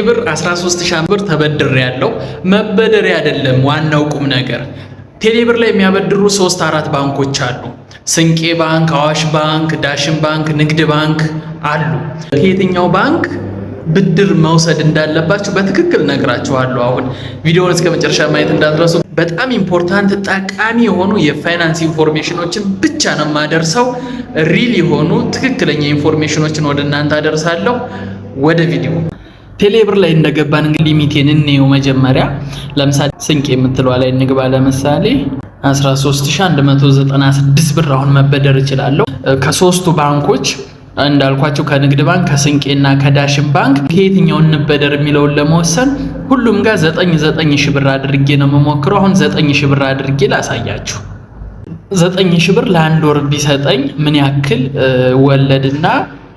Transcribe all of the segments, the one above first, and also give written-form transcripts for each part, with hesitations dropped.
ብር 13000 ብር ተበድሬያለሁ። መበደሬ አይደለም ዋናው ቁም ነገር። ቴሌብር ላይ የሚያበድሩ 3-4 ባንኮች አሉ። ስንቄ ባንክ፣ አዋሽ ባንክ፣ ዳሽን ባንክ፣ ንግድ ባንክ አሉ። ከየትኛው ባንክ ብድር መውሰድ እንዳለባችሁ በትክክል ነግራችኋለሁ። አሁን ቪዲዮውን እስከ መጨረሻ ማየት እንዳትረሱ። በጣም ኢምፖርታንት ጠቃሚ የሆኑ የፋይናንስ ኢንፎርሜሽኖችን ብቻ ነው የማደርሰው። ሪል የሆኑ ትክክለኛ ኢንፎርሜሽኖችን ወደ እናንተ አደርሳለሁ። ወደ ቪዲዮ ቴሌብር ላይ እንደገባን እንግዲህ ሊሚቴን እንየው። መጀመሪያ ለምሳሌ ስንቄ የምትለዋ ላይ እንግባ። ለምሳሌ 13196 ብር አሁን መበደር እችላለሁ ከሶስቱ ባንኮች እንዳልኳችሁ ከንግድ ባንክ፣ ከስንቄና ከዳሽን ባንክ ከየትኛው እንበደር የሚለውን ለመወሰን ሁሉም ጋር 9000 ብር አድርጌ ነው የምሞክረው። አሁን 9000 ብር አድርጌ ላሳያችሁ። 9000 ብር ለአንድ ወር ቢሰጠኝ ምን ያክል ወለድና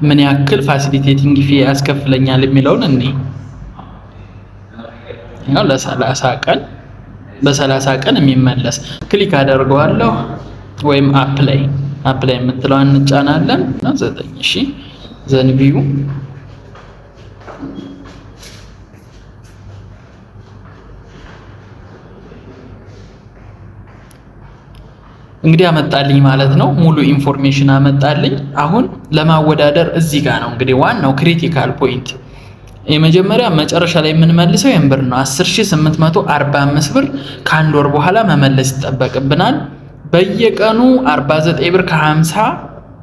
ምን ያክል ፋሲሊቴቲንግ ፊ ያስከፍለኛል የሚለውን እኔ ያው ለ30 ቀን በ30 ቀን የሚመለስ ክሊክ አደርገዋለሁ ወይም አፕላይ የምትለዋን እንጫናለን። 9000 ዘንቢው እንግዲህ አመጣልኝ ማለት ነው። ሙሉ ኢንፎርሜሽን አመጣልኝ። አሁን ለማወዳደር እዚህ ጋር ነው እንግዲህ ዋናው ክሪቲካል ፖይንት። የመጀመሪያ መጨረሻ ላይ የምንመልሰው ይሄን ብር ነው። 10845 ብር ከአንድ ወር በኋላ መመለስ ይጠበቅብናል። በየቀኑ 49 ብር ከ50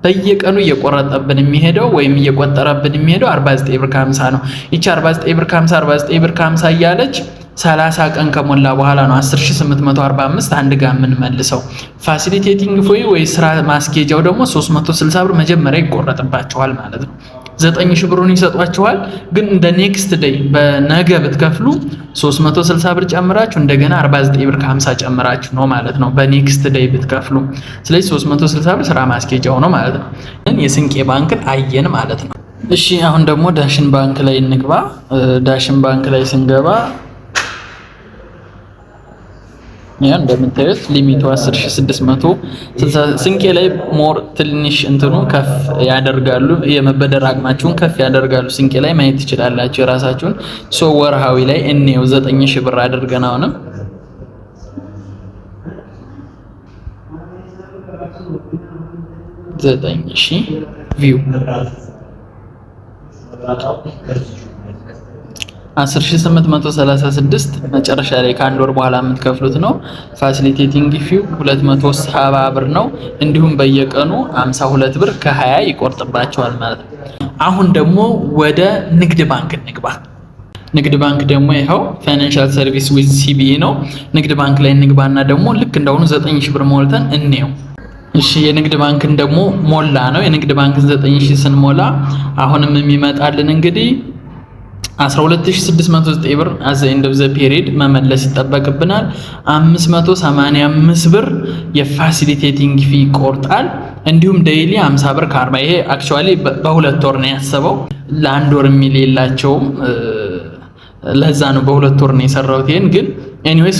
በየቀኑ እየቆረጠብን የሚሄደው ወይም እየቆጠረብን የሚሄደው 49 ብር ከ50 ነው። ይቺ 49 ብር ከ50 49 ብር ከ50 እያለች 30 ቀን ከሞላ በኋላ ነው 10845 አንድ ጋር የምንመልሰው። ፋሲሊቴቲንግ ፊ ወይ ስራ ማስኬጃው ደግሞ 360 ብር መጀመሪያ ይቆረጥባቸዋል ማለት ነው። 9000 ብሩን ይሰጧቸዋል። ግን እንደ ኔክስት ዴይ በነገ ብትከፍሉ 360 ብር ጨምራችሁ እንደገና 49 ብር ከ50 ጨምራችሁ ነው ማለት ነው በኔክስት ዴይ ብትከፍሉ። ስለዚህ 360 ብር ስራ ማስኬጃው ነው ማለት ነው። የስንቄ ባንክን አየን ማለት ነው። እሺ አሁን ደግሞ ዳሽን ባንክ ላይ እንግባ። ዳሽን ባንክ ላይ ስንገባ ያ እንደምታዩት ሊሚቱ 10660። ስንቄ ላይ ሞር ትንሽ እንትኑ ከፍ ያደርጋሉ፣ የመበደር አቅማችሁን ከፍ ያደርጋሉ። ስንቄ ላይ ማየት ትችላላችሁ የራሳችሁን። ሶ ወርሃዊ ላይ እኔው 9000 ብር አድርገን አሁንም ቪው 10836 መጨረሻ ላይ ከአንድ ወር በኋላ የምትከፍሉት ነው። ፋሲሊቴቲንግ ፊው 270 ብር ነው። እንዲሁም በየቀኑ 52 ብር ከ20 ይቆርጥባቸዋል ማለት ነው። አሁን ደግሞ ወደ ንግድ ባንክ እንግባ። ንግድ ባንክ ደግሞ ይኸው ፋይናንሻል ሰርቪስ ዊዝ ሲቢኢ ነው። ንግድ ባንክ ላይ እንግባና ደግሞ ልክ እንደሆኑ 9000 ብር ሞልተን እንየው። እሺ የንግድ ባንክን ደግሞ ሞላ ነው። የንግድ ባንክን 9000 ስንሞላ አሁንም የሚመጣልን እንግዲህ 12609 ብር አዘ ኤንድ ኦፍ ዘ ፔሪድ መመለስ ይጠበቅብናል። 585 ብር የፋሲሊቴቲንግ ፊ ቆርጣል። እንዲሁም ዴይሊ 50 ብር ከ40። ይሄ አክቹአሊ በሁለት ወር ነው ያሰበው፣ ለአንድ ወር የሚል የላቸውም። ለዛ ነው በሁለት ወር ነው የሰራሁት። ይሄን ግን ኤኒዌይስ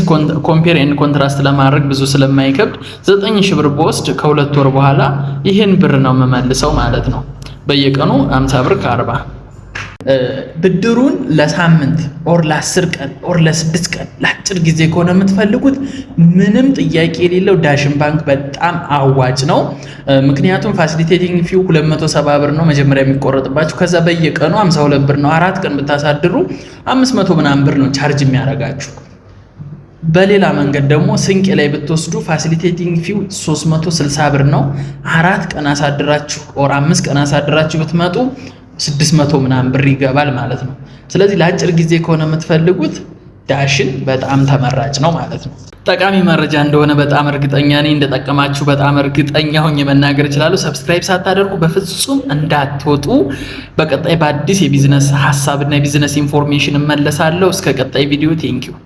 ኮምፔር ኤንድ ኮንትራስት ለማድረግ ብዙ ስለማይከብድ 9000 ብር በወስድ ከሁለት ወር በኋላ ይሄን ብር ነው መመልሰው ማለት ነው። በየቀኑ 50 ብር ከ40። ብድሩን ለሳምንት ኦር ለ10 ቀን ኦር ለ6 ቀን ለአጭር ጊዜ ከሆነ የምትፈልጉት ምንም ጥያቄ የሌለው ዳሽን ባንክ በጣም አዋጭ ነው። ምክንያቱም ፋሲሊቴቲንግ ፊው 270 ብር ነው መጀመሪያ የሚቆረጥባችሁ። ከዛ በየቀኑ 52 ብር ነው። 4 ቀን ብታሳድሩ 500 ምናምን ብር ነው ቻርጅ የሚያደርጋችሁ። በሌላ መንገድ ደግሞ ስንቄ ላይ ብትወስዱ ፋሲሊቴቲንግ ፊው 360 ብር ነው። 4 ቀን አሳድራችሁ ኦር 5 ቀን አሳድራችሁ ብትመጡ 600 ምናምን ብር ይገባል ማለት ነው። ስለዚህ ለአጭር ጊዜ ከሆነ የምትፈልጉት ዳሽን በጣም ተመራጭ ነው ማለት ነው። ጠቃሚ መረጃ እንደሆነ በጣም እርግጠኛ ነኝ። እንደጠቀማችሁ በጣም እርግጠኛ ሆኜ መናገር እችላለሁ። ሰብስክራይብ ሳታደርጉ በፍጹም እንዳትወጡ። በቀጣይ በአዲስ የቢዝነስ ሐሳብና የቢዝነስ ኢንፎርሜሽን እመለሳለሁ። እስከ ቀጣይ ቪዲዮ ቴንኪው።